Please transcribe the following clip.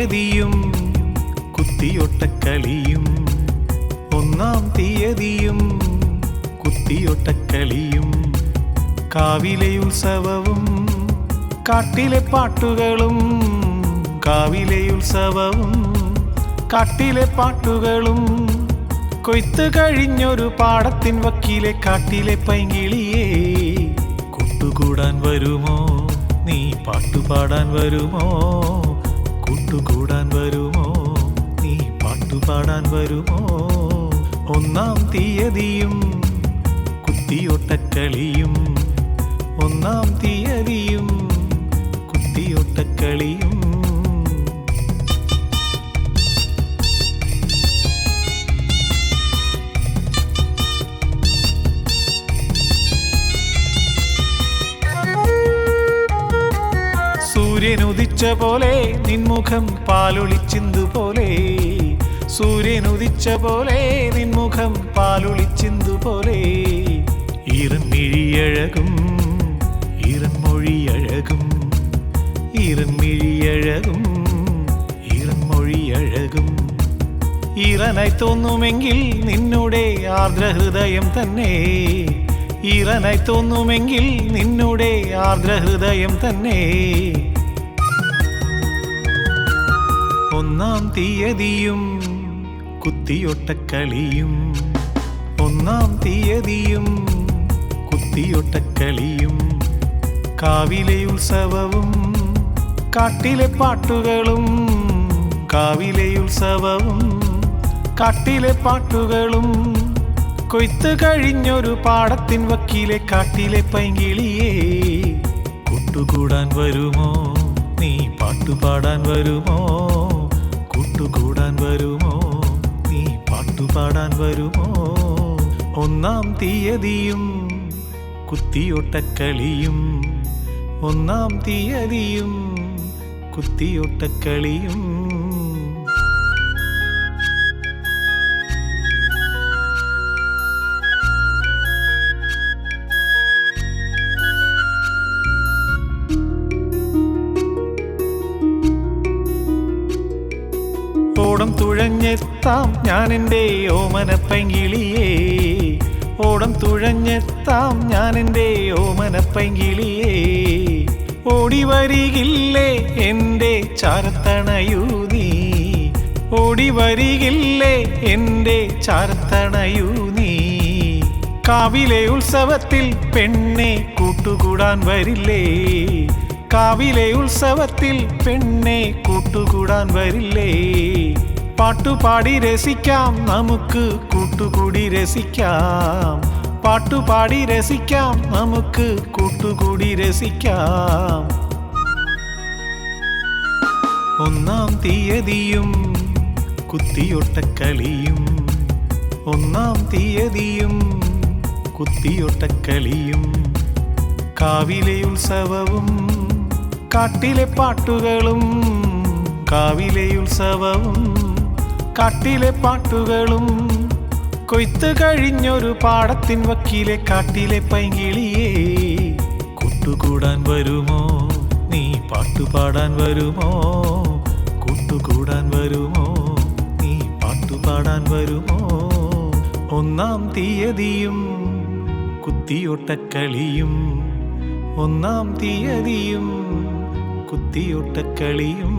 തീയതിയും കുത്തിയൊട്ടക്കളിയും ഒന്നാം തീയതിയും കുത്തിയൊട്ടക്കളിയും കാവിലെ ഉത്സവവും കാട്ടിലെ പാട്ടുകളും കാവിലെ ഉത്സവവും കാട്ടിലെ പാട്ടുകളും കൊയ്ത്ത് കഴിഞ്ഞൊരു പാടത്തിൻ വക്കിലെ കാട്ടിലെ പൈങ്കിളിയേ കൂട്ടുകൂടാൻ വരുമോ നീ പാട്ടുപാടാൻ വരുമോ കൂട്ടുകൂടാൻ വരുമോ നീ പാട്ടുപാടാൻ വരുമോ ഒന്നാം തീയതിയും കുത്തിയൊട്ടക്കളിയും ഒന്നാം തീയതിയും കുത്തിയൊട്ടക്കളിയും സൂര്യനുദിച്ച പോലെ നിൻമുഖം പാലൊളിച്ചിന്തുപോലെ സൂര്യനുദിച്ച പോലെ നിൻമുഖം പാലൊളിച്ചിന്തുപോലെ ഈറൻമിഴിയഴകും ഈറൻമൊഴിയഴകും ഈറൻമിഴിയഴകും ഈറൻമൊഴിയഴകും ഈറനായി തോന്നുമെങ്കിൽ നിന്നുടെ ആർദ്രഹൃദയം തന്നെ ഈറനായി തോന്നുമെങ്കിൽ നിന്നുടെ ആർദ്രഹൃദയം തന്നെ ഒന്നാം തീയതിയും കുത്തിയൊട്ടക്കളിയും ഒന്നാം തീയതിയും കുത്തിയൊട്ടക്കളിയും കാവിലെ ഉത്സവവും കാട്ടിലെ പാട്ടുകളും കാവിലെ ഉത്സവവും കാട്ടിലെ പാട്ടുകളും കൊയ്ത്ത് കഴിഞ്ഞൊരു പാടത്തിൻ വക്കിലെ കാട്ടിലെ പൈങ്കിളിയേ കൂട്ടുകൂടാൻ വരുമോ നീ പാട്ടുപാടാൻ വരുമോ കൂട്ടുകൂടാൻ വരുമോ നീ പാട്ടുപാടാൻ വരുമോ ഒന്നാം തീയതിയും കുത്തിയൊട്ടക്കളിയും ഒന്നാം തീയതിയും കുത്തിയൊട്ടക്കളിയും ഓടം തുഴഞ്ഞെത്താം ഞാൻ എൻ്റെ ഓമനപ്പൈങ്കിളിയേ ഓടം തുഴഞ്ഞെത്താം ഞാൻ എൻ്റെ ഓമനപ്പൈങ്കിളിയേ ഓടി വരികില്ലേ എൻ്റെ ചാരത്തണയൂ നീ ഓടി വരികില്ലേ എൻ്റെ ചാരത്തണയൂ നീ കാവിലെ ഉത്സവത്തിൽ പെണ്ണെ കൂട്ടുകൂടാൻ വരില്ലേ കാവിലെ ഉത്സവത്തിൽ പെണ്ണെ കൂട്ടുകൂടാൻ വരില്ലേ പാട്ടുപാടി രസിക്കാം നമുക്ക് കൂട്ടുകൂടി രസിക്കാം പാട്ടുപാടി രസിക്കാം നമുക്ക് കൂട്ടുകൂടി രസിക്കാം ഒന്നാം തീയതിയും കുത്തിയൊട്ടക്കളിയും ഒന്നാം തീയതിയും കുത്തിയൊട്ടക്കളിയും കാവിലെ ഉത്സവവും കാട്ടിലെ പാട്ടുകളും കാവിലെ ഉത്സവവും കാട്ടിലെ പാട്ടുകളും കൊയ്ത്ത് കഴിഞ്ഞൊരു പാടത്തിൻ വക്കിലെ കാട്ടിലെ പൈങ്കിളിയേ കൂട്ടുകൂടാൻ വരുമോ നീ പാട്ടുപാടാൻ വരുമോ കൂട്ടുകൂടാൻ വരുമോ നീ പാട്ടുപാടാൻ വരുമോ ഒന്നാം തീയതിയും കുത്തിയൊട്ടക്കളിയും ഒന്നാം തീയതിയും കുത്തിയൊട്ടക്കളിയും